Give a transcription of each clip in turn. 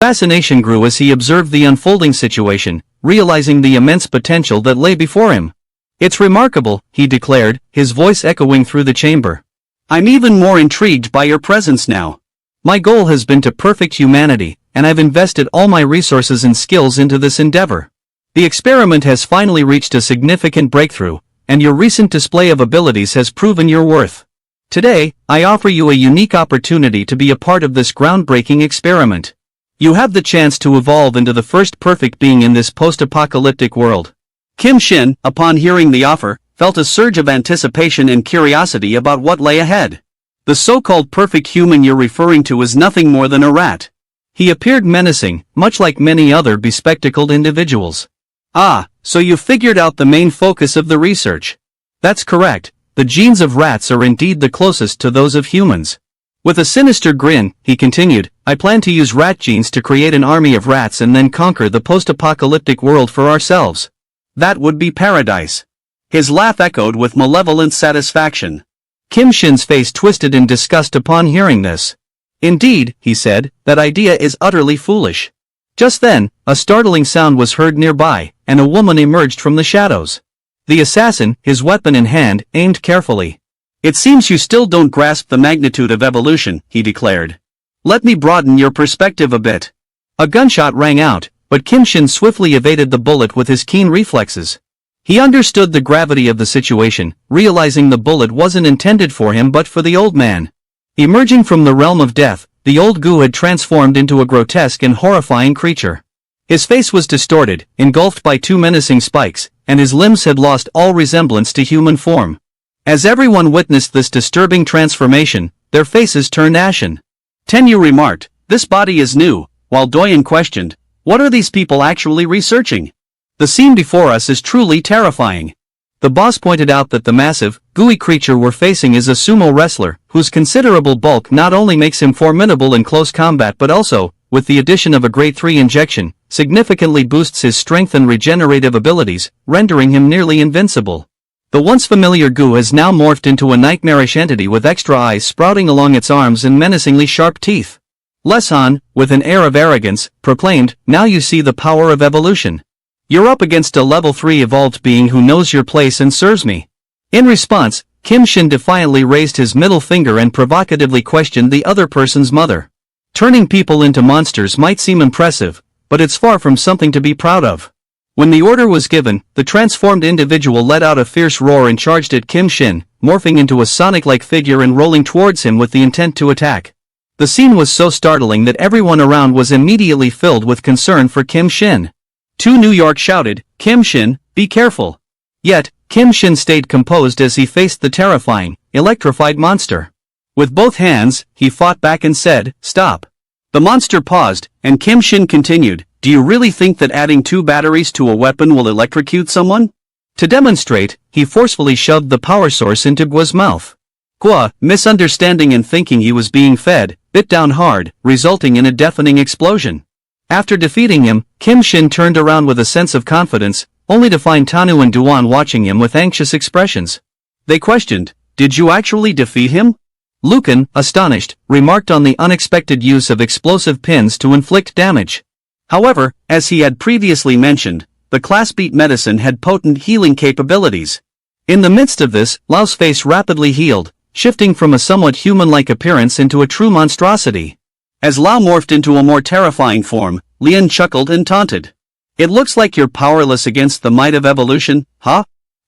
Fascination grew as he observed the unfolding situation, realizing the immense potential that lay before him. "It's remarkable," he declared, his voice echoing through the chamber. "I'm even more intrigued by your presence now. My goal has been to perfect humanity, and I've invested all my resources and skills into this endeavor. The experiment has finally reached a significant breakthrough, and your recent display of abilities has proven your worth. Today, I offer you a unique opportunity to be a part of this groundbreaking experiment. You have the chance to evolve into the first perfect being in this post-apocalyptic world." Kim Shin, upon hearing the offer, felt a surge of anticipation and curiosity about what lay ahead. "The so-called perfect human you're referring to is nothing more than a rat." He appeared menacing, much like many other bespectacled individuals. "Ah, so you figured out the main focus of the research." "That's correct. The genes of rats are indeed the closest to those of humans." With a sinister grin, he continued, "I plan to use rat genes to create an army of rats and then conquer the post-apocalyptic world for ourselves. That would be paradise." His laugh echoed with malevolent satisfaction. Kim Shin's face twisted in disgust upon hearing this. "Indeed," he said, "that idea is utterly foolish." Just then, a startling sound was heard nearby, and a woman emerged from the shadows. The assassin, his weapon in hand, aimed carefully. "It seems you still don't grasp the magnitude of evolution," he declared. "Let me broaden your perspective a bit." A gunshot rang out, but Kim Shin swiftly evaded the bullet with his keen reflexes. He understood the gravity of the situation, realizing the bullet wasn't intended for him but for the old man. Emerging from the realm of death, the old 𝗲𝗄 had transformed into a grotesque and horrifying creature. His face was distorted, engulfed by two menacing spikes, and his limbs had lost all resemblance to human form. As everyone witnessed this disturbing transformation, their faces turned ashen. Tenyu remarked, "This body is new," while Doyen questioned, "What are these people actually researching? The scene before us is truly terrifying." The boss pointed out that the massive, gooey creature we're facing is a sumo wrestler, whose considerable bulk not only makes him formidable in close combat but also, with the addition of a grade 3 injection, significantly boosts his strength and regenerative abilities, rendering him nearly invincible. The once familiar 𝗂𝗄 has now morphed into a nightmarish entity with extra eyes sprouting along its arms and menacingly sharp teeth. 𝗏𝗂, with an air of arrogance, proclaimed, "Now you see the power of evolution. You're up against a level 3 evolved being who knows your place and serves me." In response, Kim Shin defiantly raised his middle finger and provocatively questioned the other person's mother. Turning people into monsters might seem impressive, but it's far from something to be proud of. When the order was given, the transformed individual let out a fierce roar and charged at Kim Shin, morphing into a Sonic-like figure and rolling towards him with the intent to attack. The scene was so startling that everyone around was immediately filled with concern for Kim Shin. Two New York shouted, "Kim Shin, be careful." Yet, Kim Shin stayed composed as he faced the terrifying, electrified monster. With both hands, he fought back and said, "Stop." The monster paused, and Kim Shin continued, "Do you really think that adding 2 batteries to a weapon will electrocute someone?" To demonstrate, he forcefully shoved the power source into 𝗲𝗄's mouth. 𝗲𝗄, misunderstanding and thinking he was being fed, bit down hard, resulting in a deafening explosion. After defeating him, Kim Shin turned around with a sense of confidence, only to find Tanu and Duan watching him with anxious expressions. They questioned, "Did you actually defeat him?" Lucan, astonished, remarked on the unexpected use of explosive pins to inflict damage. However, as he had previously mentioned, the class-beat medicine had potent healing capabilities. In the midst of this, Lao's face rapidly healed, shifting from a somewhat human-like appearance into a true monstrosity. As Lao morphed into a more terrifying form, Lian chuckled and taunted. "It looks like you're powerless against the might of evolution, huh?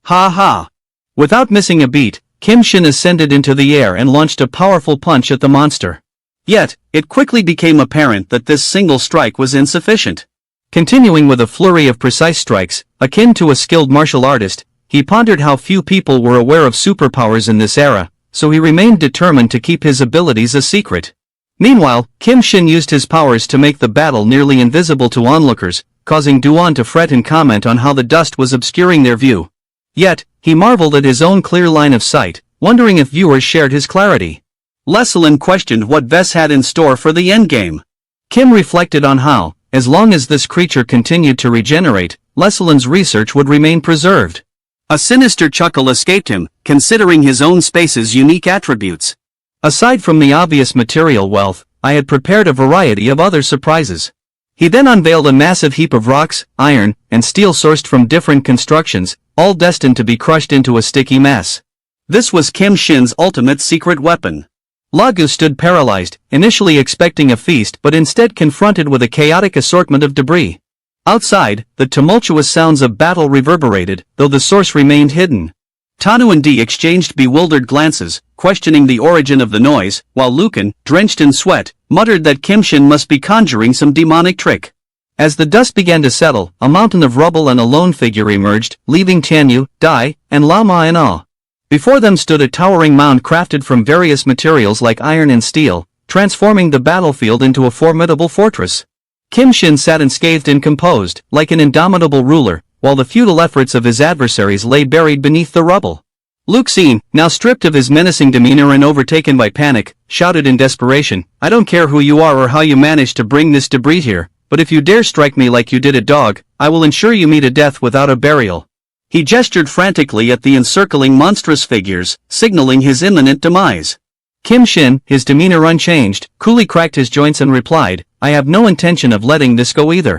Ha ha." Without missing a beat, Kim Shin ascended into the air and launched a powerful punch at the monster. Yet, it quickly became apparent that this single strike was insufficient. Continuing with a flurry of precise strikes, akin to a skilled martial artist, he pondered how few people were aware of superpowers in this era, so he remained determined to keep his abilities a secret. Meanwhile, Kim Shin used his powers to make the battle nearly invisible to onlookers, causing Duan to fret and comment on how the dust was obscuring their view. Yet, he marveled at his own clear line of sight, wondering if viewers shared his clarity. 𝗏𝗂 questioned what 𝗏𝗏 had in store for the endgame. Kim reflected on how, as long as this creature continued to regenerate, 𝗏𝗂's research would remain preserved. A sinister chuckle escaped him, considering his own space's unique attributes. Aside from the obvious material wealth, I had prepared a variety of other surprises. He then unveiled a massive heap of rocks, iron, and steel sourced from different constructions, all destined to be crushed into a sticky mass. This was Kim Shin's ultimate secret weapon. 𝗏𝗏 stood paralyzed, initially expecting a feast but instead confronted with a chaotic assortment of debris. Outside, the tumultuous sounds of battle reverberated, though the source remained hidden. Tanu and D exchanged bewildered glances, questioning the origin of the noise, while Lucan, drenched in sweat, muttered that Kim Shin must be conjuring some demonic trick. As the dust began to settle, a mountain of rubble and a lone figure emerged, leaving Tianyu, Dai, and Lama in awe. Before them stood a towering mound crafted from various materials like iron and steel, transforming the battlefield into a formidable fortress. Kim Shin sat unscathed and composed, like an indomitable ruler, while the futile efforts of his adversaries lay buried beneath the rubble. Luke Xing, now stripped of his menacing demeanor and overtaken by panic, shouted in desperation, "I don't care who you are or how you managed to bring this debris here, but if you dare strike me like you did a dog, I will ensure you meet a death without a burial." He gestured frantically at the encircling monstrous figures, signaling his imminent demise. Kim Shin, his demeanor unchanged, coolly cracked his joints and replied, "I have no intention of letting this go either."